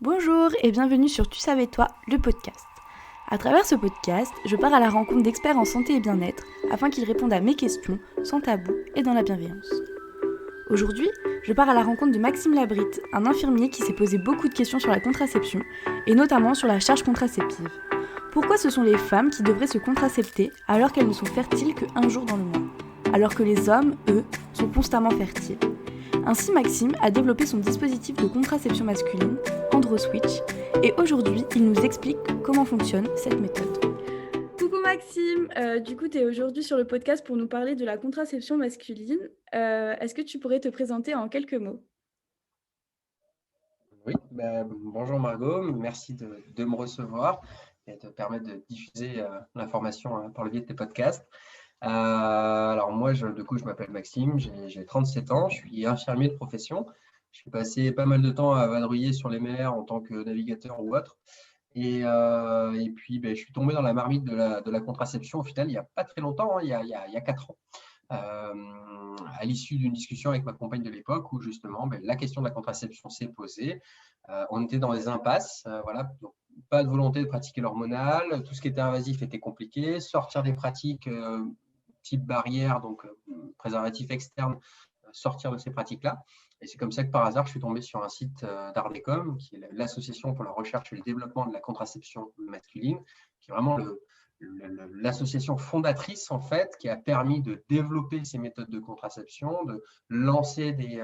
Bonjour et bienvenue sur Tu savais toi, le podcast. À travers ce podcast, je pars à la rencontre d'experts en santé et bien-être afin qu'ils répondent à mes questions sans tabou et dans la bienveillance. Aujourd'hui, je pars à la rencontre de Maxime Labritte, un infirmier qui s'est posé beaucoup de questions sur la contraception et notamment sur la charge contraceptive. Pourquoi ce sont les femmes qui devraient se contracepter alors qu'elles ne sont fertiles qu'un jour dans le mois, alors que les hommes, eux, sont constamment fertiles? Ainsi, Maxime a développé son dispositif de contraception masculine, AndroSwitch, et aujourd'hui, il nous explique comment fonctionne cette méthode. Coucou Maxime, du coup, tu es aujourd'hui sur le podcast pour nous parler de la contraception masculine. Est-ce que tu pourrais te présenter en quelques mots? Oui, bonjour Margot, merci de me recevoir et de permettre de diffuser l'information par le biais de tes podcasts. Alors moi, du coup, je m'appelle Maxime, j'ai 37 ans, je suis infirmier de profession. Je suis passé pas mal de temps à vadrouiller sur les mers en tant que navigateur ou autre. Et puis, je suis tombé dans la marmite de la contraception au final il n'y a pas très longtemps, hein, il y a 4 ans. À l'issue d'une discussion avec ma compagne de l'époque où justement la question de la contraception s'est posée. On était dans des impasses, voilà, donc, pas de volonté de pratiquer l'hormonal, tout ce qui était invasif était compliqué, sortir des pratiques type barrière, donc préservatif externe, sortir de ces pratiques-là. Et c'est comme ça que par hasard, je suis tombé sur un site d'Ardecom, qui est l'association pour la recherche et le développement de la contraception masculine, qui est vraiment l'association fondatrice en fait, qui a permis de développer ces méthodes de contraception, de lancer des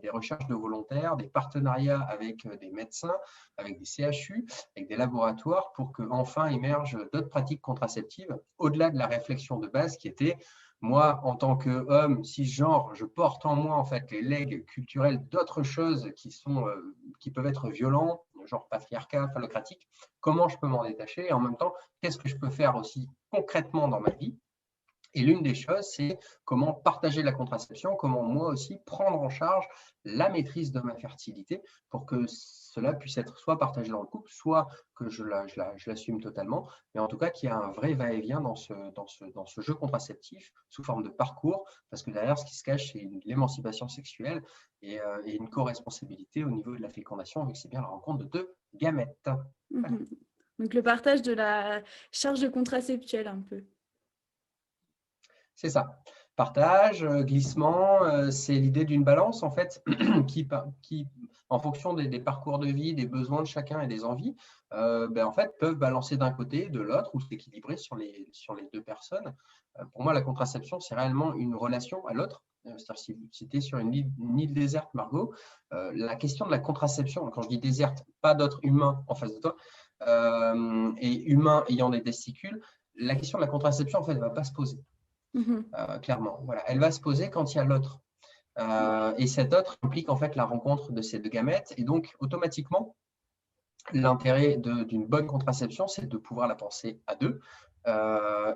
recherches de volontaires, des partenariats avec des médecins, avec des CHU, avec des laboratoires pour qu'enfin émergent d'autres pratiques contraceptives au-delà de la réflexion de base qui était moi, en tant qu'homme cisgenre, je porte en moi en fait les legs culturels d'autres choses qui peuvent être violents, genre patriarcat, phallocratique. Comment je peux m'en détacher et en même temps, qu'est-ce que je peux faire aussi concrètement dans ma vie? Et l'une des choses, c'est comment partager la contraception, comment moi aussi prendre en charge la maîtrise de ma fertilité pour que cela puisse être soit partagé dans le couple, soit que je l'assume totalement, mais en tout cas qu'il y a un vrai va-et-vient dans ce jeu contraceptif sous forme de parcours, parce que derrière, ce qui se cache, c'est l'émancipation sexuelle et une co-responsabilité au niveau de la fécondation, vu que c'est bien la rencontre de deux gamètes. Voilà. Donc le partage de la charge contraceptuelle un peu. C'est ça. Partage, glissement, c'est l'idée d'une balance en fait qui en fonction des parcours de vie, des besoins de chacun et des envies, en fait, peuvent balancer d'un côté, de l'autre ou s'équilibrer sur les deux personnes. Pour moi, la contraception, c'est réellement une relation à l'autre. C'est-à-dire si tu es sur une île déserte, Margot, la question de la contraception, quand je dis déserte, pas d'autres humains en face de toi, et humains ayant des testicules, la question de la contraception, en fait, ne va pas se poser. Clairement. Voilà. Elle va se poser quand il y a l'autre. Et cet autre implique en fait la rencontre de ces deux gamètes. Et donc, automatiquement, l'intérêt d'une bonne contraception, c'est de pouvoir la penser à deux. Là,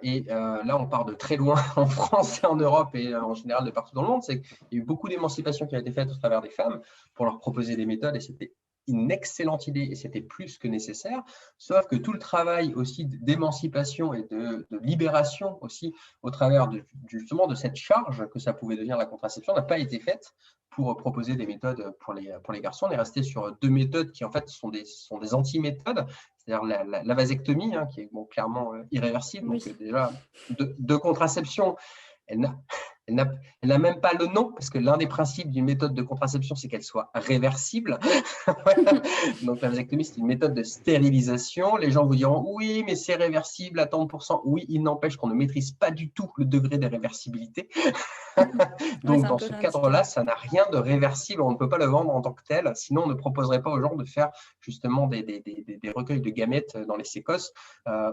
on part de très loin en France et en Europe et en général de partout dans le monde. C'est qu'il y a eu beaucoup d'émancipation qui a été faite au travers des femmes pour leur proposer des méthodes et c'était une excellente idée et c'était plus que nécessaire. Sauf que tout le travail aussi d'émancipation et de libération aussi au travers justement de cette charge que ça pouvait devenir la contraception n'a pas été faite pour proposer des méthodes pour les garçons. On est resté sur deux méthodes qui, en fait, sont des anti-méthodes, c'est-à-dire la vasectomie, hein, qui est clairement irréversible. Oui. Donc, déjà, de contraception, elle n'a elle n'a elle n'a même pas le nom, parce que l'un des principes d'une méthode de contraception, c'est qu'elle soit réversible. Donc, la vasectomie, c'est une méthode de stérilisation. Les gens vous diront, oui, mais c'est réversible à tant de pourcents. Oui, il n'empêche qu'on ne maîtrise pas du tout le degré de réversibilité. Ouais, c'est Donc, un dans peu ce un handicap. cadre-là, ça n'a rien de réversible. On ne peut pas le vendre en tant que tel. Sinon, on ne proposerait pas aux gens de faire justement des recueils de gamètes dans les sécosses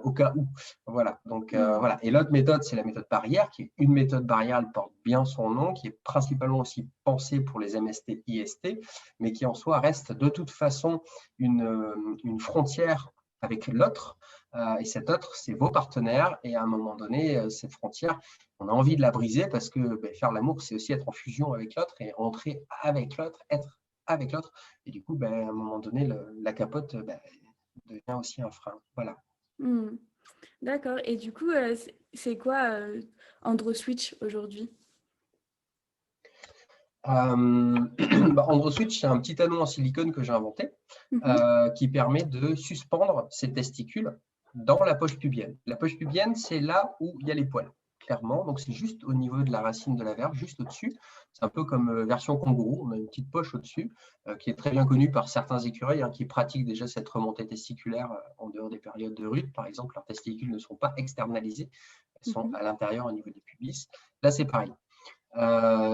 au cas où. Voilà. Donc, voilà. Et l'autre méthode, c'est la méthode barrière, qui est une méthode barrière, elle porte bien son nom, qui est principalement aussi pensée pour les MST, IST, mais qui en soi reste de toute façon une frontière avec l'autre. Et cet autre, c'est vos partenaires. Et à un moment donné, cette frontière, on a envie de la briser parce que faire l'amour, c'est aussi être en fusion avec l'autre et entrer avec l'autre, être avec l'autre. Et du coup, à un moment donné, la capote devient aussi un frein. Voilà. Hmm. D'accord. Et du coup, c'est quoi AndroSwitch aujourd'hui? AndroSwitch, c'est un petit anneau en silicone que j'ai inventé qui permet de suspendre ses testicules dans la poche pubienne. La poche pubienne, c'est là où il y a les poils, clairement. Donc, c'est juste au niveau de la racine de la verge, juste au-dessus. C'est un peu comme version kangourou. On a une petite poche au-dessus qui est très bien connue par certains écureuils qui pratiquent déjà cette remontée testiculaire en dehors des périodes de rut. Par exemple, leurs testicules ne sont pas externalisées. Elles sont à l'intérieur au niveau des pubis. Là, c'est pareil.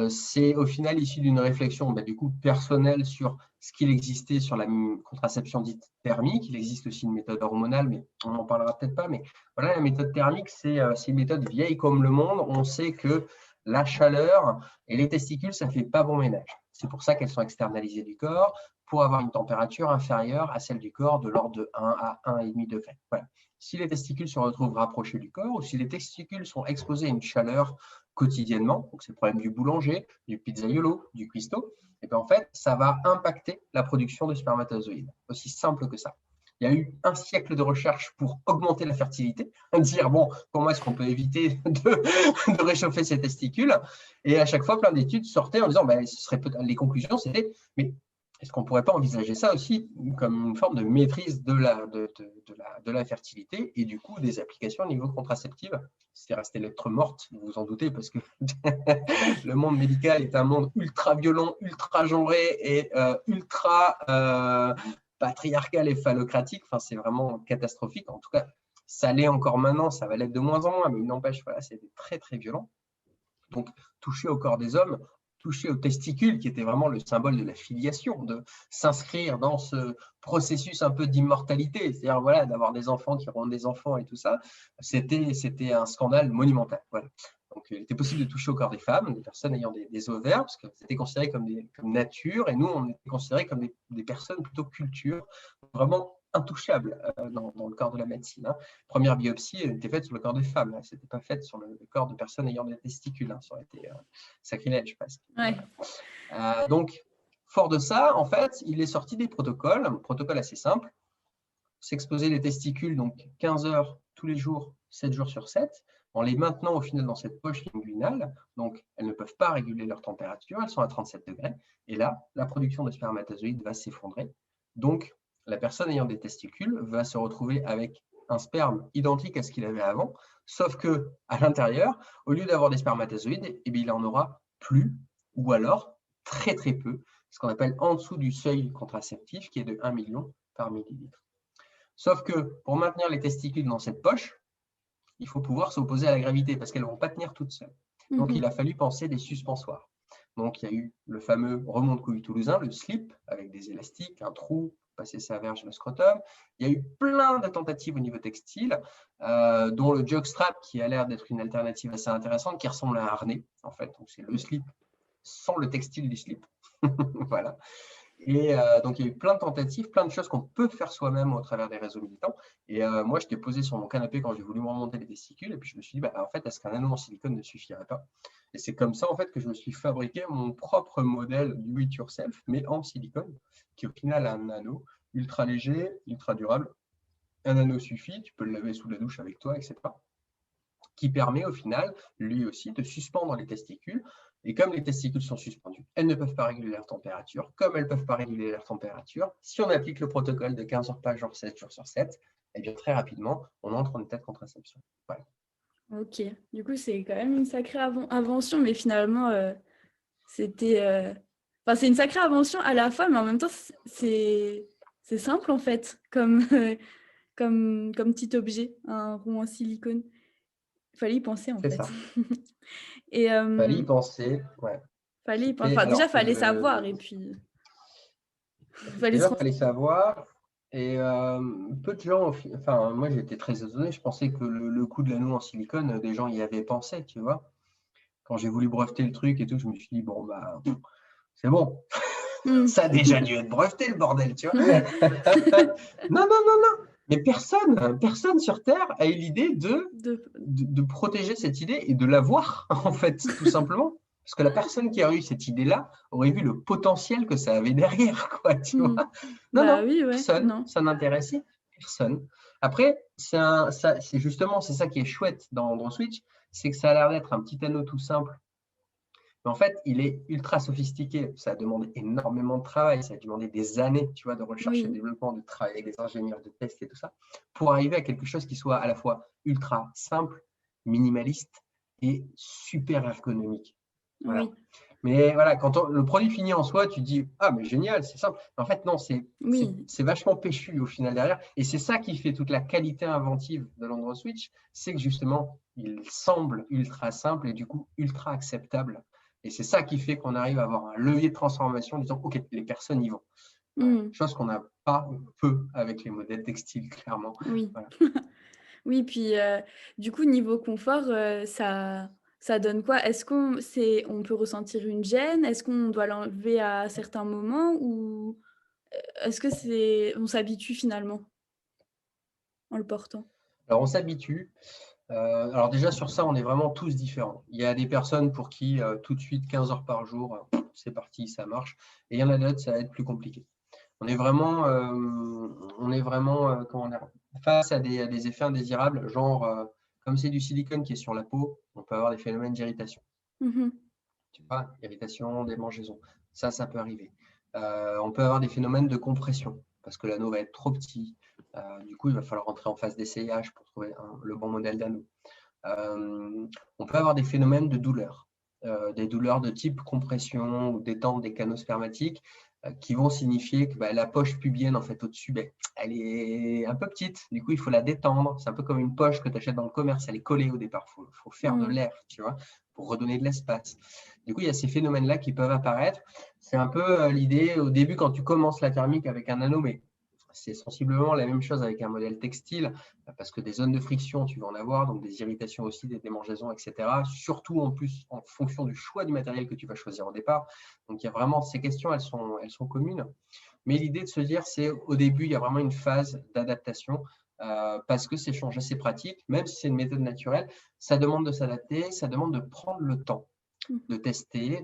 C'est au final issu d'une réflexion du coup personnelle sur ce qu'il existait sur la contraception dite thermique. Il existe aussi une méthode hormonale, mais on n'en parlera peut-être pas. Mais voilà, la méthode thermique, c'est une méthode vieille comme le monde. On sait que la chaleur et les testicules, ça ne fait pas bon ménage. C'est pour ça qu'elles sont externalisées du corps, pour avoir une température inférieure à celle du corps de l'ordre de 1 à 1,5 degré. Voilà. Si les testicules se retrouvent rapprochés du corps, ou si les testicules sont exposés à une chaleur quotidiennement, donc c'est le problème du boulanger, du pizzaiolo, du cuistot, et bien en fait, ça va impacter la production de spermatozoïdes. Aussi simple que ça. Il y a eu un siècle de recherche pour augmenter la fertilité, dire bon, comment est-ce qu'on peut éviter de réchauffer ces testicules, et à chaque fois, plein d'études sortaient en disant, les conclusions, c'était, mais est-ce qu'on ne pourrait pas envisager ça aussi comme une forme de maîtrise de la fertilité et du coup des applications au niveau contraceptif? C'est resté lettre morte, vous vous en doutez, parce que le monde médical est un monde ultra violent, ultra genré et ultra patriarcal et phallocratique. Enfin, c'est vraiment catastrophique. En tout cas, ça l'est encore maintenant, ça va l'être de moins en moins, mais il n'empêche, voilà, c'est très, très violent. Donc, toucher au corps des hommes, toucher aux testicules, qui était vraiment le symbole de la filiation, de s'inscrire dans ce processus un peu d'immortalité, c'est-à-dire voilà, d'avoir des enfants qui rendent des enfants et tout ça, c'était un scandale monumental. Voilà. Donc, il était possible de toucher au corps des femmes, des personnes ayant des ovaires, parce que c'était considéré comme nature, et nous, on était considérés comme des personnes plutôt culture, vraiment intouchables dans le corps de la médecine. Première biopsie était faite sur le corps des femmes, ce n'était pas fait sur le corps de personnes ayant des testicules, ça aurait été sacrilège presque. Ouais. Donc, fort de ça, en fait, il est sorti des protocoles, un protocole assez simple, s'exposer les testicules, donc 15 heures tous les jours, 7 jours sur 7, en les maintenant au final dans cette poche linguinale, donc elles ne peuvent pas réguler leur température, elles sont à 37 degrés, et là, la production de spermatozoïdes va s'effondrer. Donc, la personne ayant des testicules va se retrouver avec un sperme identique à ce qu'il avait avant, sauf que à l'intérieur, au lieu d'avoir des spermatozoïdes, il en aura plus, ou alors très très peu, ce qu'on appelle en dessous du seuil contraceptif, qui est de 1 million par millilitre. Sauf que pour maintenir les testicules dans cette poche, il faut pouvoir s'opposer à la gravité parce qu'elles ne vont pas tenir toutes seules. Donc, il a fallu penser des suspensoires. Donc, il y a eu le fameux remonte-couille toulousain, le slip, avec des élastiques, un trou, passer sa verge et le scrotum. Il y a eu plein de tentatives au niveau textile, dont le jockstrap, qui a l'air d'être une alternative assez intéressante, qui ressemble à un harnais, en fait. Donc, c'est le slip sans le textile du slip. Voilà. Et donc, il y a eu plein de tentatives, plein de choses qu'on peut faire soi-même au travers des réseaux militants. Et moi, j'étais posé sur mon canapé quand j'ai voulu me remonter les testicules. Et puis, je me suis dit, en fait, est-ce qu'un anneau en silicone ne suffirait pas? Et c'est comme ça, en fait, que je me suis fabriqué mon propre modèle do it yourself, mais en silicone, qui au final a un anneau ultra léger, ultra durable. Un anneau suffit, tu peux le laver sous la douche avec toi, etc. Qui permet au final, lui aussi, de suspendre les testicules. Et comme les testicules sont suspendus, elles ne peuvent pas réguler leur température. Comme elles ne peuvent pas réguler leur température, si on applique le protocole de 15 heures par jour, 7 jours sur 7, eh bien très rapidement, on entre en état de contraception. Voilà. Ok, du coup c'est quand même une sacrée invention, mais finalement c'était... Enfin, c'est une sacrée invention à la fois, mais en même temps c'est simple en fait, comme petit objet, un rond en silicone. Il fallait y penser en C'est fait. ça. Et Fallait y penser. Ouais. fallait y penser. Enfin, déjà fallait savoir et puis fallait se Déjà, il fallait renseigner. savoir. Et peu de gens, enfin, moi j'étais très étonné, je pensais que le coup de l'anneau en silicone, des gens y avaient pensé, tu vois. Quand j'ai voulu breveter le truc et tout, je me suis dit, bon, c'est bon. Ça a déjà dû être breveté, le bordel, tu vois. Non. Mais personne sur Terre a eu l'idée de protéger cette idée et de l'avoir, en fait, tout simplement. Parce que la personne qui a eu cette idée-là aurait vu le potentiel que ça avait derrière, quoi, tu vois. Non, Oui, ouais, personne, non. ça n'intéressait personne. Après, c'est ça qui est chouette dans AndroSwitch, c'est que ça a l'air d'être un petit anneau tout simple Mais en fait, il est ultra sophistiqué. Ça a demandé énormément de travail. Ça a demandé des années, tu vois, de recherche et Oui, développement, de travail avec des ingénieurs, de tests et tout ça, pour arriver à quelque chose qui soit à la fois ultra simple, minimaliste et super ergonomique. Voilà. oui, Mais voilà, le produit fini en soi, tu te dis, ah, mais génial, c'est simple. En fait, non, oui. c'est vachement péchu au final derrière. Et c'est ça qui fait toute la qualité inventive de l'Android Switch, c'est que justement, il semble ultra simple et du coup ultra acceptable. Et c'est ça qui fait qu'on arrive à avoir un levier de transformation en disant, OK, les personnes y vont. Voilà. Hmm, Chose qu'on n'a pas peu avec les modèles textiles, clairement. oui. Voilà. Oui, puis du coup, niveau confort, ça donne quoi? Est-ce on peut ressentir une gêne? Est-ce qu'on doit l'enlever à certains moments ou est-ce que on s'habitue finalement en le portant? Alors, on s'habitue. Alors déjà, sur ça, on est vraiment tous différents. Il y a des personnes pour qui, tout de suite, 15 heures par jour, c'est parti, ça marche. Et il y en a d'autres, ça va être plus compliqué. On est vraiment comment dire, face à des effets indésirables, genre, comme c'est du silicone qui est sur la peau, on peut avoir des phénomènes d'irritation. Mmh. Tu vois, irritation, démangeaison. Ça peut arriver. On peut avoir des phénomènes de compression parce que l'anneau va être trop petit. Du coup, il va falloir rentrer en phase d'essayage pour trouver le bon modèle d'anneau. On peut avoir des phénomènes de douleur, des douleurs de type compression ou détente des canaux spermatiques qui vont signifier que la poche pubienne en fait au-dessus, elle est un peu petite. Du coup, il faut la détendre. C'est un peu comme une poche que tu achètes dans le commerce, elle est collée au départ. Faut faire de Mmh. l'air, tu vois, pour redonner de l'espace. Du coup, il y a ces phénomènes-là qui peuvent apparaître. C'est un peu l'idée au début quand tu commences la thermique avec un anneau, mais c'est sensiblement la même chose avec un modèle textile, parce que des zones de friction, tu vas en avoir, donc des irritations aussi, des démangeaisons, etc. Surtout en plus en fonction du choix du matériel que tu vas choisir au départ. Donc il y a vraiment ces questions, elles sont communes. Mais l'idée de se dire, c'est au début, il y a vraiment une phase d'adaptation. Parce que c'est changer ses pratiques, même si c'est une méthode naturelle, ça demande de s'adapter, ça demande de prendre le temps Mmh. de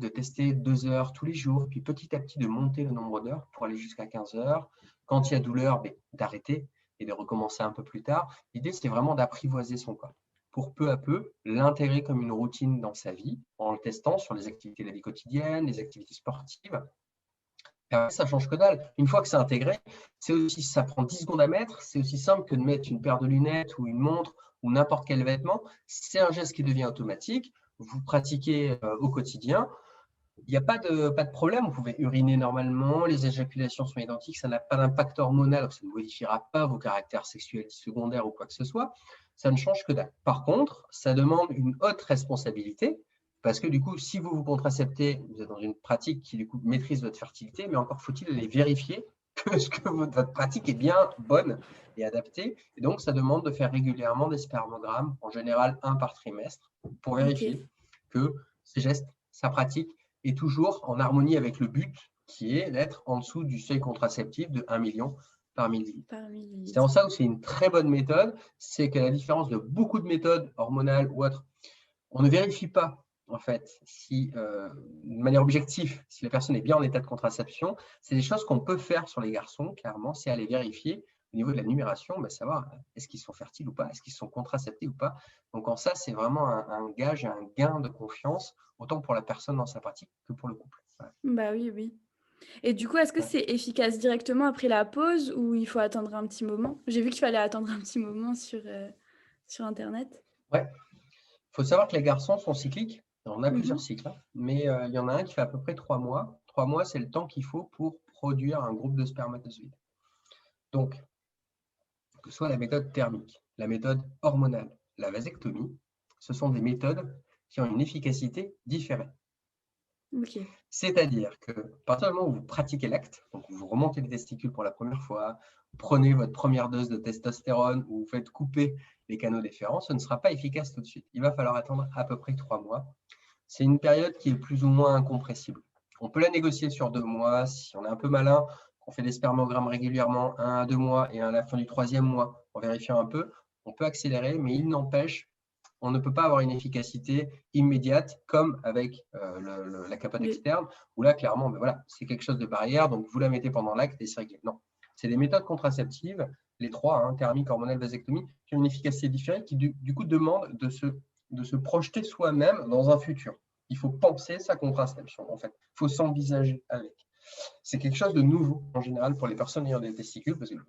tester 2 heures tous les jours, puis petit à petit de monter le nombre d'heures pour aller jusqu'à 15 heures. Quand il y a douleur, d'arrêter et de recommencer un peu plus tard. L'idée, c'est vraiment d'apprivoiser son corps pour peu à peu l'intégrer comme une routine dans sa vie en le testant sur les activités de la vie quotidienne, les activités sportives. Et après, ça change que dalle. Une fois que c'est intégré, ça prend 10 secondes à mettre, c'est aussi simple que de mettre une paire de lunettes ou une montre ou n'importe quel vêtement. C'est un geste qui devient automatique. Vous pratiquez au quotidien. Il n'y a pas de problème, vous pouvez uriner normalement, les éjaculations sont identiques, ça n'a pas d'impact hormonal, donc ça ne modifiera pas vos caractères sexuels secondaires ou quoi que ce soit, ça ne change que dalle. Par contre, ça demande une haute responsabilité, parce que du coup, si vous vous contraceptez, vous êtes dans une pratique qui du coup maîtrise votre fertilité, mais encore faut-il aller vérifier que votre pratique est bien bonne et adaptée. Et donc, ça demande de faire régulièrement des spermogrammes, en général un par trimestre, pour vérifier OK. que ces gestes, sa pratique, et toujours en harmonie avec le but qui est d'être en dessous du seuil contraceptif de 1 million par millilitre. Par C'est en millilitre. ça où c'est une très bonne méthode, c'est qu'à la différence de beaucoup de méthodes hormonales ou autres, on ne vérifie pas en fait si, de manière objective, si la personne est bien en état de contraception. C'est des choses qu'on peut faire sur les garçons, clairement, c'est aller vérifier au niveau de la numération, savoir est-ce qu'ils sont fertiles ou pas, est-ce qu'ils sont contraceptés ou pas. Donc en ça, c'est vraiment un gage et un gain de confiance, autant pour la personne dans sa pratique que pour le couple. Voilà. Bah, oui, oui. Et du coup, est-ce que Ouais. c'est efficace directement après la pause ou il faut attendre un petit moment? J'ai vu qu'il fallait attendre un petit moment sur internet. Ouais. Il faut savoir que les garçons sont cycliques. On a plusieurs Mmh. cycles, hein, mais il y en a un qui fait à peu près 3 mois. 3 mois, c'est le temps qu'il faut pour produire un groupe de spermatozoïdes. Donc, que ce soit la méthode thermique, la méthode hormonale, la vasectomie, ce sont des méthodes qui ont une efficacité différée. OK. C'est-à-dire que, à partir du moment où vous pratiquez l'acte, donc vous remontez les testicules pour la première fois, vous prenez votre première dose de testostérone ou vous faites couper les canaux déférents, ce ne sera pas efficace tout de suite. Il va falloir attendre à peu près 3 mois. C'est une période qui est plus ou moins incompressible. On peut la négocier sur 2 mois si on est un peu malin, qu'on fait des spermogrammes régulièrement, 1 à 2 mois et à la fin du 3e mois, en vérifiant un peu. On peut accélérer, mais il n'empêche, on ne peut pas avoir une efficacité immédiate comme avec la capote Les externe, où là, clairement, voilà, c'est quelque chose de barrière, donc vous la mettez pendant l'acte et c'est réglé. Non, c'est des méthodes contraceptives, les trois, hein, thermique, hormonale, vasectomie, qui ont une efficacité différente, qui du coup demandent de se projeter soi-même dans un futur. Il faut penser sa contraception, en fait. Il faut s'envisager avec. C'est quelque chose de nouveau, en général, pour les personnes ayant des testicules, parce qu'elles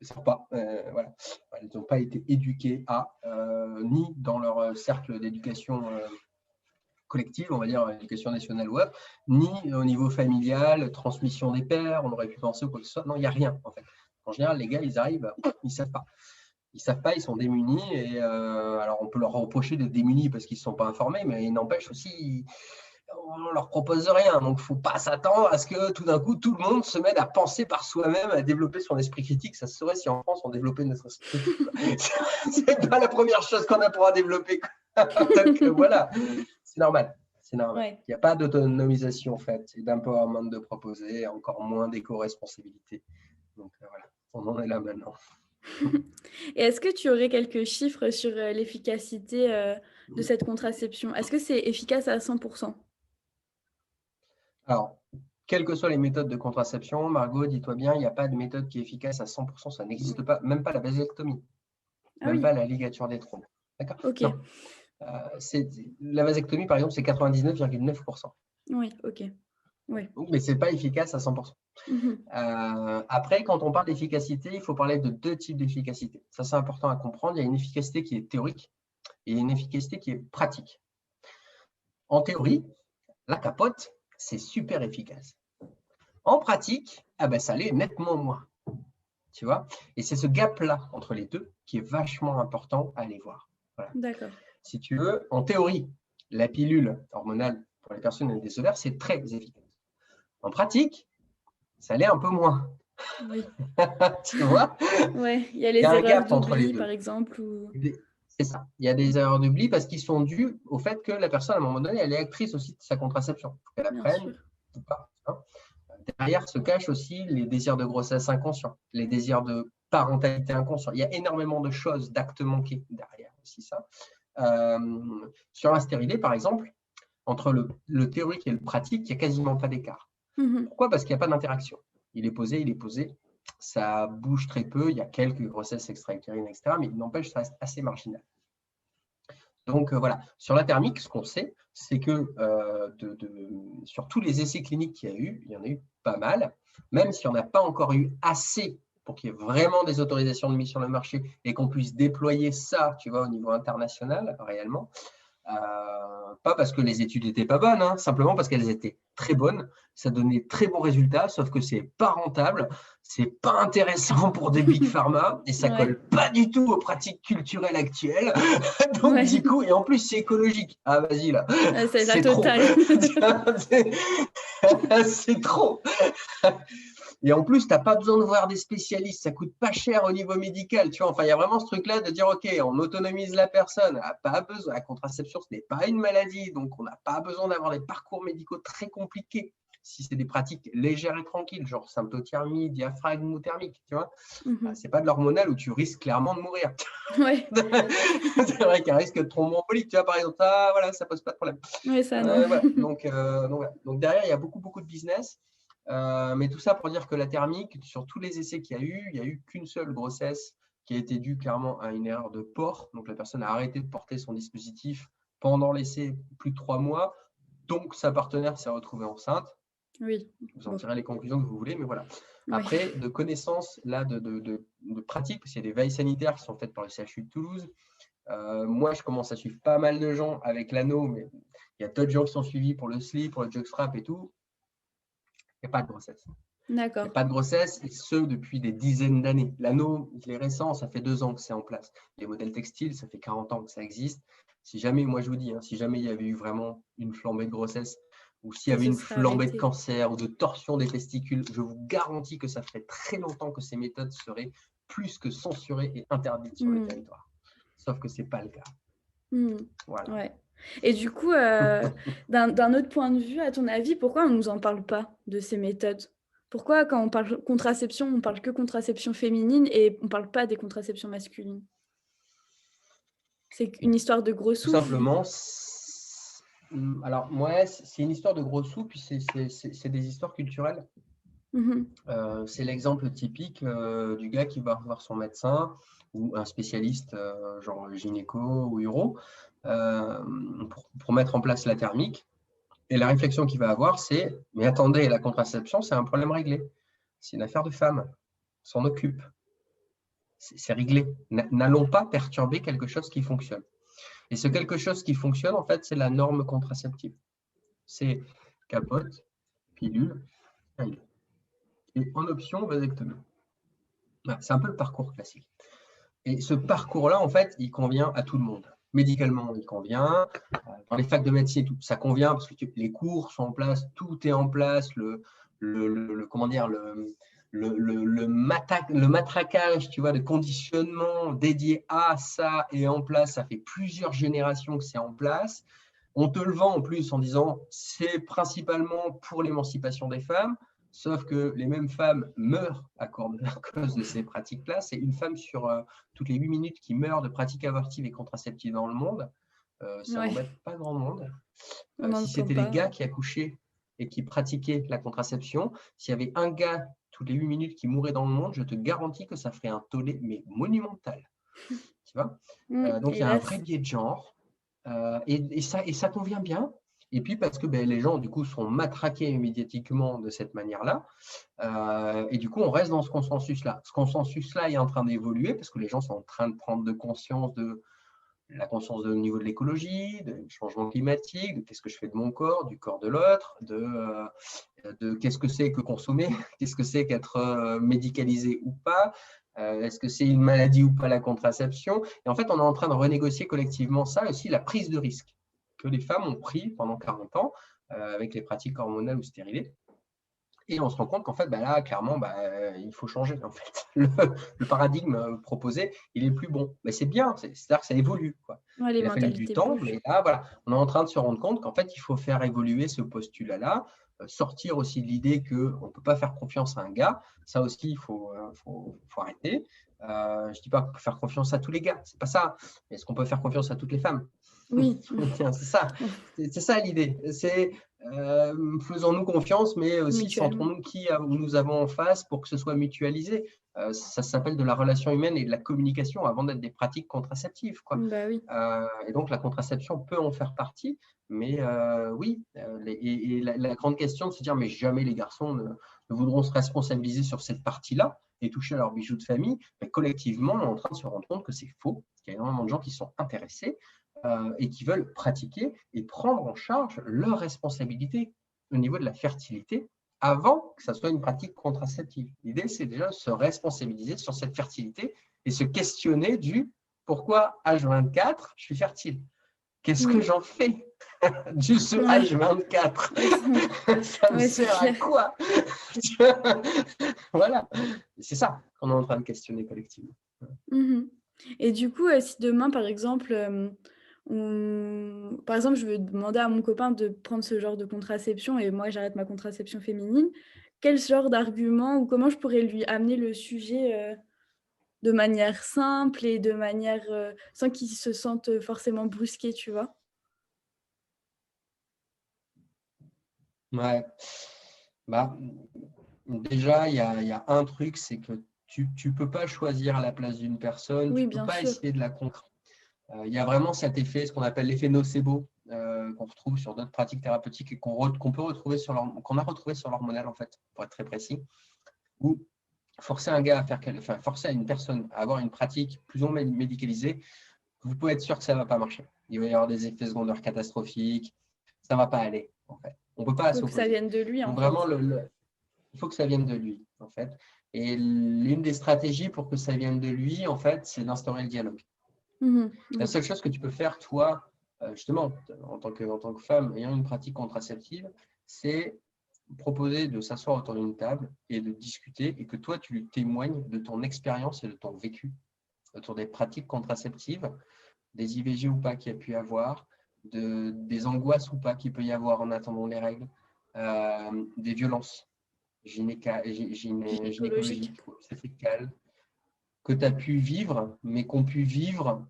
ne savent pas. Voilà. Elles n'ont pas été éduquées ni dans leur cercle d'éducation collective, on va dire, éducation nationale ou autre, ni au niveau familial, transmission des pères, on aurait pu penser ou quoi que ce soit. Non, il n'y a rien, en fait. En général, les gars, ils arrivent, ils ne savent pas. Ils ne savent pas, ils sont démunis. Et alors, on peut leur reprocher d'être démunis parce qu'ils ne sont pas informés, mais il n'empêche aussi, on ne leur propose rien. Donc, il ne faut pas s'attendre à ce que tout d'un coup, tout le monde se mette à penser par soi-même, à développer son esprit critique. Ça se serait si en France, on développait notre esprit critique. Ce n'est pas la première chose qu'on a pour développer. Donc, voilà, c'est normal. C'est normal. Ouais. Il n'y a pas d'autonomisation en fait, et d'empowerment de proposer, encore moins d'éco-responsabilité. Donc, voilà, on en est là maintenant. Et est-ce que tu aurais quelques chiffres sur l'efficacité de cette contraception? Est-ce que c'est efficace à 100%? Alors, quelles que soient les méthodes de contraception, Margot, dis-toi bien, il n'y a pas de méthode qui est efficace à 100%, ça n'existe pas, même pas la vasectomie, Ah même oui, pas la ligature des trompes. D'accord? ok. Non. La vasectomie, par exemple, c'est 99,9%. Oui, ok. Oui. Mais ce n'est pas efficace à 100%. Mhm. Après, quand on parle d'efficacité, il faut parler de deux types d'efficacité. Ça, c'est important à comprendre. Il y a une efficacité qui est théorique et une efficacité qui est pratique. En théorie, la capote, c'est super efficace. En pratique, ça l'est nettement moins. Tu vois? Et c'est ce gap-là entre les deux qui est vachement important à aller voir. Voilà. D'accord. Si tu veux, en théorie, la pilule hormonale pour les personnes avec des ovaires, c'est très efficace. En pratique, ça l'est un peu moins. Oui. Tu vois? Ouais, il y a Il y les a un erreurs gap entre les d'oubli, deux. par exemple. Ou... C'est ça. Il y a des erreurs d'oubli parce qu'ils sont dus au fait que la personne, à un moment donné, elle est actrice aussi de sa contraception. Il faut qu'elle Bien apprenne sûr. ou pas. Hein. Derrière se cachent aussi les désirs de grossesse inconscients, les désirs de parentalité inconscients. Il y a énormément de choses, d'actes manqués derrière aussi ça. Sur la stérilité, par exemple, entre le théorique et le pratique, il n'y a quasiment pas d'écart. Mhm. Pourquoi? Parce qu'il n'y a pas d'interaction. Il est posé, ça bouge très peu, il y a quelques grossesses extra-utérines, etc., mais il n'empêche, ça reste assez marginal. Donc voilà, sur la thermique, ce qu'on sait, c'est que sur tous les essais cliniques qu'il y a eu, il y en a eu pas mal, même s'il n'y en a pas encore eu assez pour qu'il y ait vraiment des autorisations de mise sur le marché et qu'on puisse déployer ça, tu vois, au niveau international, réellement. Pas parce que les études n'étaient pas bonnes, hein, simplement parce qu'elles étaient très bonnes, ça donnait très bons résultats, sauf que c'est pas rentable, c'est pas intéressant pour des big pharma et ça colle pas du tout aux pratiques culturelles actuelles. Donc du coup, et en plus c'est écologique. Ah vas-y là, c'est la c'est trop. totale. C'est trop. Et en plus, tu n'as pas besoin de voir des spécialistes, ça coûte pas cher au niveau médical. Tu vois, enfin, il y a vraiment ce truc-là de dire, OK, on autonomise la personne, elle n'a pas besoin, la contraception, ce n'est pas une maladie, donc on n'a pas besoin d'avoir des parcours médicaux très compliqués. Si c'est des pratiques légères et tranquilles, genre symptothermie, diaphragme ou thermique, tu vois, c'est pas de l'hormonal où tu risques clairement de mourir. Ouais. C'est vrai qu'il y a un risque de thromboembolique, tu vois, par exemple, voilà, ça pose pas de problème. Ouais, ça, non. Voilà. Donc derrière, il y a beaucoup de business. Mais tout ça pour dire que la thermique, sur tous les essais qu'il y a eu qu'une seule grossesse qui a été due clairement à une erreur de port. Donc la personne a arrêté de porter son dispositif pendant l'essai plus de 3 mois. Donc sa partenaire s'est retrouvée enceinte. Oui. Vous en tirez les conclusions que vous voulez, mais voilà. Ouais. Après, de connaissances là, de pratique, parce qu'il y a des veilles sanitaires qui sont faites par le CHU de Toulouse. Moi, je commence à suivre pas mal de gens avec l'anneau, mais il y a d'autres gens qui sont suivis pour le slip, pour le jockstrap et tout. Il n'y a pas de grossesse. D'accord. Il n'y a pas de grossesse, et ce, depuis des dizaines d'années. L'anneau, il est récent, ça fait 2 ans que c'est en place. Les modèles textiles, ça fait 40 ans que ça existe. Si jamais, moi je vous dis, si jamais il y avait eu vraiment une flambée de grossesse, ou s'il y avait une flambée de cancer ou de torsion des testicules, je vous garantis que ça ferait très longtemps que ces méthodes seraient plus que censurées et interdites sur le territoire. Sauf que ce n'est pas le cas. Voilà. Ouais. Et du coup, d'un autre point de vue, à ton avis, pourquoi on ne nous en parle pas de ces méthodes? Pourquoi, quand on parle contraception, on parle que contraception féminine et on ne parle pas des contraceptions masculines? C'est une histoire de gros sous? Tout simplement, alors, ouais, c'est une histoire de gros sous, puis c'est des histoires culturelles. C'est l'exemple typique du gars qui va voir son médecin ou un spécialiste, genre gynéco ou uro, pour mettre en place la thermique. Et la réflexion qu'il va avoir, c'est « Mais attendez, la contraception, c'est un problème réglé. C'est une affaire de femme. On s'en occupe. C'est réglé. N'allons pas perturber quelque chose qui fonctionne. » Et ce quelque chose qui fonctionne, en fait, c'est la norme contraceptive. C'est capote, pilule, règle. Et en option, vasectomie. Voilà, c'est un peu le parcours classique. Et ce parcours-là, en fait, il convient à tout le monde. Médicalement, il convient. Dans les facs de médecine, tout, ça convient parce que les cours sont en place, tout est en place. Comment dire, le matraquage, tu vois, de conditionnement dédié à ça est en place. Ça fait plusieurs générations que c'est en place. On te le vend en plus en disant c'est principalement pour l'émancipation des femmes. Sauf que les mêmes femmes meurent à cause de ces pratiques-là. C'est une femme sur toutes les 8 minutes qui meurt de pratiques abortives et contraceptives dans le monde. Ça n'embête pas grand monde. Si c'était les gars qui accouchaient et qui pratiquaient la contraception, s'il y avait un gars toutes les 8 minutes qui mourait dans le monde, je te garantis que ça ferait un tollé, mais monumental. Tu vois donc, il y a un vrai biais de genre. Et ça convient bien. Et puis parce que les gens, du coup, sont matraqués médiatiquement de cette manière-là. Et du coup, on reste dans ce consensus-là. Ce consensus-là est en train d'évoluer parce que les gens sont en train de prendre conscience de la conscience au niveau de l'écologie, du changement climatique, de qu'est-ce que je fais de mon corps, du corps de l'autre, de qu'est-ce que c'est que consommer, qu'est-ce que c'est qu'être médicalisé ou pas, est-ce que c'est une maladie ou pas la contraception. Et en fait, on est en train de renégocier collectivement ça, aussi la prise de risque que les femmes ont pris pendant 40 ans avec les pratiques hormonales ou stérilées. Et on se rend compte qu'en fait, là, clairement, il faut changer. En fait. Le paradigme proposé, il est plus bon. Mais c'est bien, c'est-à-dire que ça évolue. Quoi. Ouais, il a fallu du temps, mais là, voilà, on est en train de se rendre compte qu'en fait, il faut faire évoluer ce postulat-là, sortir aussi de l'idée qu'on ne peut pas faire confiance à un gars. Ça aussi, il faut arrêter. Je ne dis pas qu'on peut faire confiance à tous les gars, c'est pas ça. Mais est-ce qu'on peut faire confiance à toutes les femmes? Oui. c'est ça l'idée. C'est faisons-nous confiance, mais aussi centrons-nous qui nous avons en face pour que ce soit mutualisé. Ça s'appelle de la relation humaine et de la communication avant d'être des pratiques contraceptives. Quoi. Oui. Et donc, la contraception peut en faire partie, mais oui. La grande question de se dire, mais jamais les garçons ne voudront se responsabiliser sur cette partie-là et toucher à leurs bijoux de famille. Mais collectivement, on est en train de se rendre compte que c'est faux, qu'il y a énormément de gens qui sont intéressés et qui veulent pratiquer et prendre en charge leur responsabilité au niveau de la fertilité avant que ça soit une pratique contraceptive. L'idée, c'est déjà de se responsabiliser sur cette fertilité et se questionner du pourquoi H24, je suis fertile. Qu'est-ce que j'en fais du ce H24 Ça me sert à quoi? Voilà, c'est ça qu'on est en train de questionner collectivement. Et du coup, si demain, par exemple, je veux demander à mon copain de prendre ce genre de contraception et moi, j'arrête ma contraception féminine, quel genre d'argument ou comment je pourrais lui amener le sujet de manière simple et de manière sans qu'il se sente forcément brusqué, tu vois? Ouais. Déjà, il y a un truc, c'est que tu ne peux pas choisir à la place d'une personne, tu ne peux pas essayer de la contraindre. Il y a vraiment cet effet, ce qu'on appelle l'effet nocebo, qu'on retrouve sur d'autres pratiques thérapeutiques et qu'on peut retrouver qu'on a retrouvé sur l'hormonal, en fait, pour être très précis, où forcer un gars à forcer une personne à avoir une pratique plus ou moins médicalisée, vous pouvez être sûr que ça ne va pas marcher. Il va y avoir des effets secondaires catastrophiques, ça ne va pas aller, en fait. On ne peut pas s'opposer. Il faut que ça vienne de lui, en fait. Vraiment, il faut que ça vienne de lui, en fait. Et l'une des stratégies pour que ça vienne de lui, en fait, c'est d'instaurer le dialogue. La seule chose que tu peux faire, toi, justement, en tant que femme ayant une pratique contraceptive, c'est proposer de s'asseoir autour d'une table et de discuter et que toi, tu lui témoignes de ton expérience et de ton vécu autour des pratiques contraceptives, des IVG ou pas qu'il y a pu y avoir, des angoisses ou pas qu'il peut y avoir en attendant les règles, des violences gynécologiques, obstétricales, que tu as pu vivre, mais qu'ont pu vivre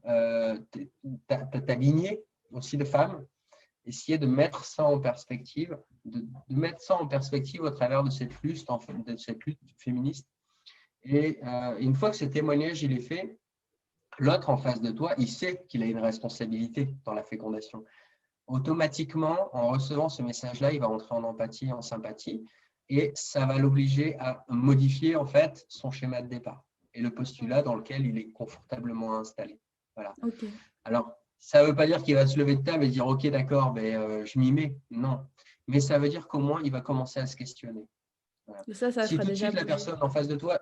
ta lignée aussi de femmes, essayer de mettre ça en perspective, de mettre ça en perspective au travers de cette lutte féministe. Et une fois que ce témoignage il est fait, l'autre en face de toi, il sait qu'il a une responsabilité dans la fécondation. automatiquement, en recevant ce message-là, il va entrer en empathie, en sympathie, et ça va l'obliger à modifier en fait son schéma de départ et le postulat dans lequel il est confortablement installé. Voilà. Ok. Alors, ça ne veut pas dire qu'il va se lever de table et dire « Ok, d'accord, je m'y mets ». Non. Mais ça veut dire qu'au moins, il va commencer à se questionner. Voilà. Et ça le Si fera tout de déjà suite, la bouger. personne en face de toi,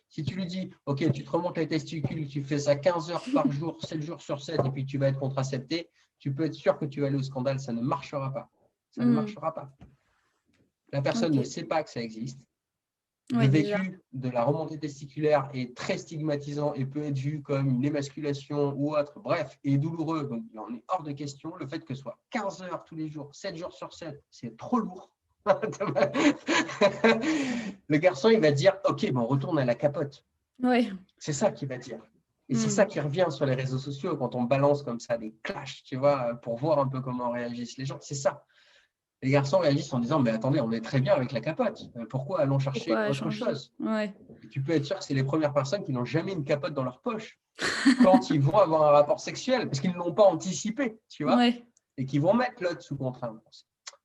si tu lui dis « Ok, tu te remontes les testicules, tu fais ça 15 heures par jour, 7 jours sur 7, et puis tu vas être contracepté », tu peux être sûr que tu vas aller au scandale, ça ne marchera pas. Ça ne marchera pas. La personne ne Ok. sait pas que ça existe. Le Ouais, déjà. vécu de la remontée testiculaire est très stigmatisant et peut être vu comme une émasculation ou autre, bref, et douloureux. Donc, il en est hors de question. Le fait que ce soit 15 heures tous les jours, 7 jours sur 7, c'est trop lourd. Le garçon, il va dire « Ok, on retourne à la capote ». Ouais. C'est ça qu'il va dire. Et c'est ça qui revient sur les réseaux sociaux quand on balance comme ça des clashs, tu vois, pour voir un peu comment réagissent les gens. C'est ça. Les garçons réagissent en disant « Mais attendez, on est très bien avec la capote. Pourquoi allons chercher Pourquoi autre changer? chose ?» Ouais. Et tu peux être sûr que c'est les premières personnes qui n'ont jamais une capote dans leur poche quand ils vont avoir un rapport sexuel, parce qu'ils ne l'ont pas anticipé, tu vois, Ouais. et qui vont mettre l'autre sous contrainte.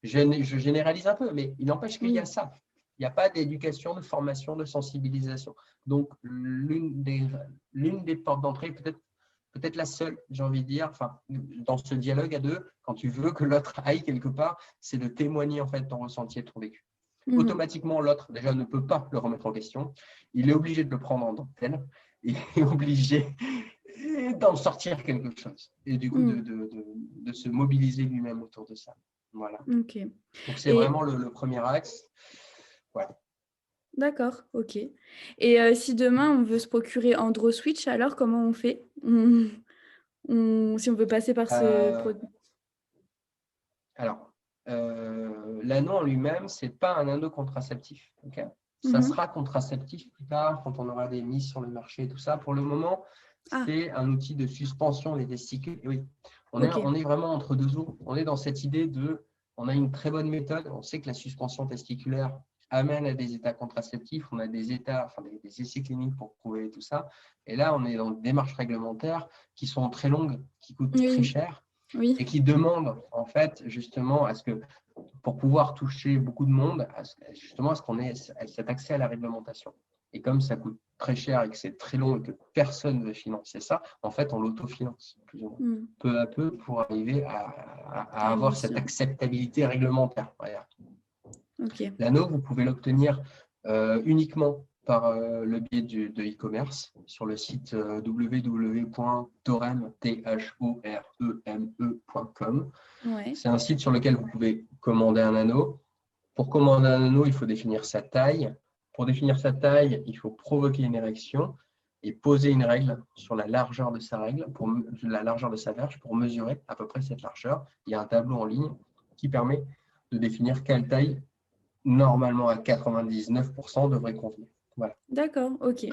Je généralise un peu, mais il n'empêche qu'il y a Oui. ça. Il n'y a pas d'éducation, de formation, de sensibilisation. Donc, l'une des portes d'entrée, peut-être la seule, j'ai envie de dire, enfin, dans ce dialogue à deux, quand tu veux que l'autre aille quelque part, c'est de témoigner en fait ton ressenti et ton vécu. Automatiquement, l'autre déjà ne peut pas le remettre en question. Il est obligé de le prendre en dentelle. Il est obligé d'en sortir quelque chose. Et du coup, de se mobiliser lui-même autour de ça. Voilà. Ok. Donc, c'est Et vraiment le premier axe. Ouais. d'accord, ok. Et si demain on veut se procurer Andro Switch, alors comment on fait? Si on veut passer par ce Euh, produit. alors, l'anneau en lui-même, ce n'est pas un anneau contraceptif. Okay, ça Mhm. sera contraceptif plus tard, quand on aura des mises sur le marché et tout ça. Pour le moment, Ah, c'est un outil de suspension des testicules. Et oui, on ok. est vraiment entre deux eaux. On est dans cette idée on a une très bonne méthode. On sait que la suspension testiculaire amène à des états contraceptifs. On a des états, enfin des essais cliniques pour prouver tout ça. Et là, on est dans des démarches réglementaires qui sont très longues, qui coûtent très Oui, cher oui. et qui demandent en fait justement à ce que, pour pouvoir toucher beaucoup de monde, justement à ce qu'on ait cet accès à la réglementation. Et comme ça coûte très cher et que c'est très long et que personne ne veut financer ça, en fait, on l'autofinance plus ou moins, peu à peu, pour arriver à avoir cette Réussir. acceptabilité réglementaire. Voilà. Ok. L'anneau, vous pouvez l'obtenir uniquement par le biais de e-commerce sur le site www.thoreme.com. Ouais. C'est un site sur lequel vous pouvez commander un anneau. Pour commander un anneau, il faut définir sa taille. Pour définir sa taille, il faut provoquer une érection et poser une règle sur la largeur de sa règle, pour la largeur de sa verge, pour mesurer à peu près cette largeur. Il y a un tableau en ligne qui permet de définir quelle taille, normalement à 99%, devrait convenir. Voilà. D'accord, ok.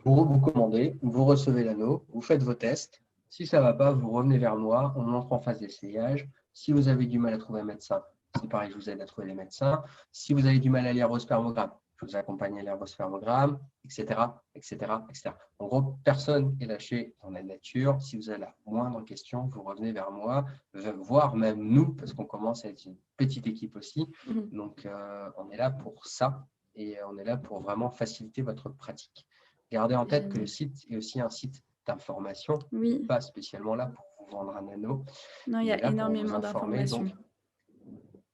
Vous commandez, vous recevez l'anneau, vous faites vos tests. Si ça ne va pas, vous revenez vers moi, on entre en phase d'essayage. Si vous avez du mal à trouver un médecin, c'est pareil, je vous aide à trouver les médecins. Si vous avez du mal à lire vos spermogrammes, je vous accompagne à lire vos spermogrammes, etc., etc., etc. En gros, personne n'est lâché dans la nature. Si vous avez la moindre question, vous revenez vers moi, voire même nous, parce qu'on commence à être une petite équipe aussi. Donc, on est là pour ça et on est là pour vraiment faciliter votre pratique. Gardez en tête que le Génial. site est aussi un site d'information. Il n'est Oui. pas spécialement là pour vous vendre un anneau. Non, il y Il est a là pour vous énormément informer. d'informations. Donc,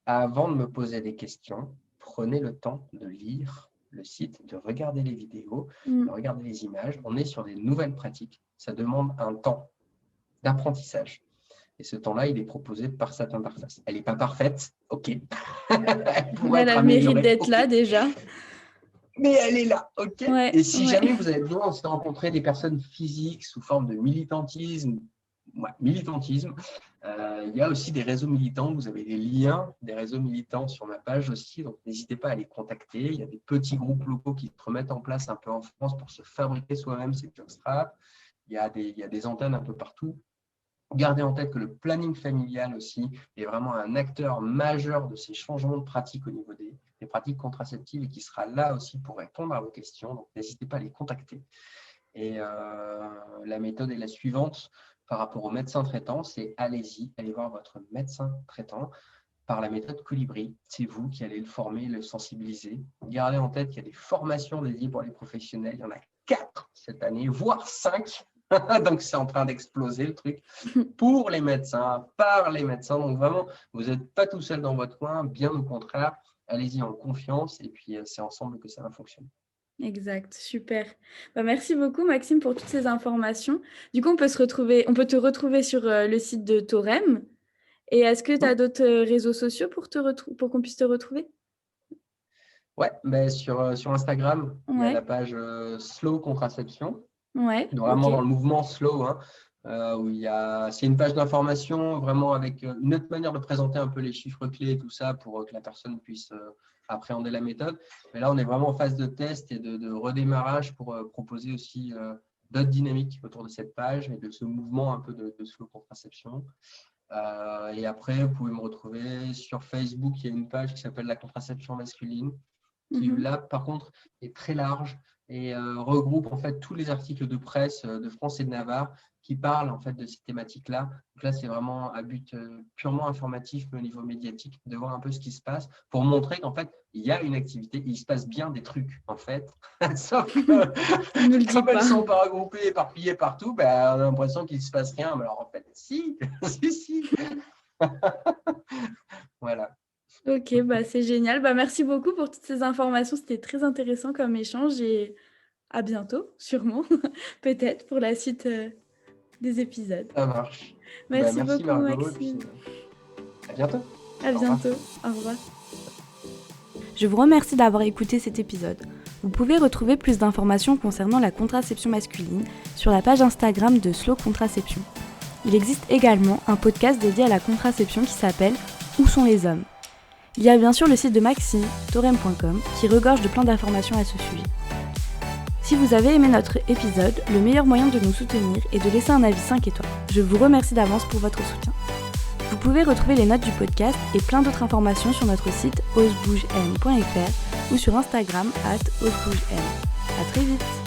avant de me poser des questions, prenez le temps de lire le site, de regarder les vidéos, de regarder les images. On est sur des nouvelles pratiques. Ça demande un temps d'apprentissage. Et ce temps-là, il est proposé par cette interface. Elle n'est pas parfaite, ok. Elle pourrait Elle être a le mérite améliorée, d'être ok. là déjà. Mais elle est là, ok. Ouais, Et si ouais. jamais vous avez besoin de rencontrer des personnes physiques sous forme de militantisme, il y a aussi des réseaux militants. Vous avez des liens des réseaux militants sur ma page aussi, donc n'hésitez pas à les contacter. Il y a des petits groupes locaux qui se remettent en place un peu en France pour se fabriquer soi-même ces jockstraps. Il y a des antennes un peu partout. Gardez en tête que le planning familial aussi est vraiment un acteur majeur de ces changements de pratiques au niveau des pratiques contraceptives et qui sera là aussi pour répondre à vos questions. Donc, n'hésitez pas à les contacter. Et la méthode est la suivante. par rapport au médecin traitant, c'est allez-y, allez voir votre médecin traitant par la méthode Colibri. C'est vous qui allez le former, le sensibiliser. Gardez en tête qu'il y a des formations dédiées pour les professionnels. Il y en a 4 cette année, voire 5. Donc, c'est en train d'exploser le truc pour les médecins, par les médecins. Donc, vraiment, vous n'êtes pas tout seul dans votre coin, bien au contraire. Allez-y en confiance et puis c'est ensemble que ça va fonctionner. Exact, super. Merci beaucoup Maxime pour toutes ces informations. Du coup, on peut te retrouver sur le site de Thorem. Et est-ce que tu as d'autres réseaux sociaux pour qu'on puisse te retrouver? Ouais, mais sur Instagram, il y a la Ouais, page Slow Contraception. ouais, Vraiment ok. dans le mouvement slow, hein, où c'est une page d'information vraiment avec une autre manière de présenter un peu les chiffres clés et tout ça pour que la personne puisse appréhender la méthode. Mais là, on est vraiment en phase de test et de redémarrage pour proposer aussi d'autres dynamiques autour de cette page et de ce mouvement un peu de slow contraception. Et après, vous pouvez me retrouver sur Facebook. Il y a une page qui s'appelle la contraception masculine, qui là, par contre, est très large et regroupe en fait tous les articles de presse de France et de Navarre qui parlent en fait de ces thématiques-là. Donc là, c'est vraiment à but purement informatif, mais au niveau médiatique, de voir un peu ce qui se passe pour montrer qu'en fait, il y a une activité, il se passe bien des trucs en fait. Sauf que Ne le dis comme elles pas. ne sont pas regroupées, éparpillées partout, on a l'impression qu'il ne se passe rien. Mais alors en fait, si, si. Voilà. Ok, c'est génial. Merci beaucoup pour toutes ces informations. C'était très intéressant comme échange et à bientôt, sûrement, peut-être pour la suite des épisodes. Ça marche. Merci Merci beaucoup, Margot, et Maxime. puis à bientôt. À Au revoir. bientôt. Au revoir. Je vous remercie d'avoir écouté cet épisode. Vous pouvez retrouver plus d'informations concernant la contraception masculine sur la page Instagram de Slow Contraception. Il existe également un podcast dédié à la contraception qui s'appelle « Où sont les hommes ?» Il y a bien sûr le site de Maxime, thorem.com, qui regorge de plein d'informations à ce sujet. Si vous avez aimé notre épisode, le meilleur moyen de nous soutenir est de laisser un avis 5 étoiles. Je vous remercie d'avance pour votre soutien. Vous pouvez retrouver les notes du podcast et plein d'autres informations sur notre site osebougem.fr ou sur Instagram @osebougem. À très vite.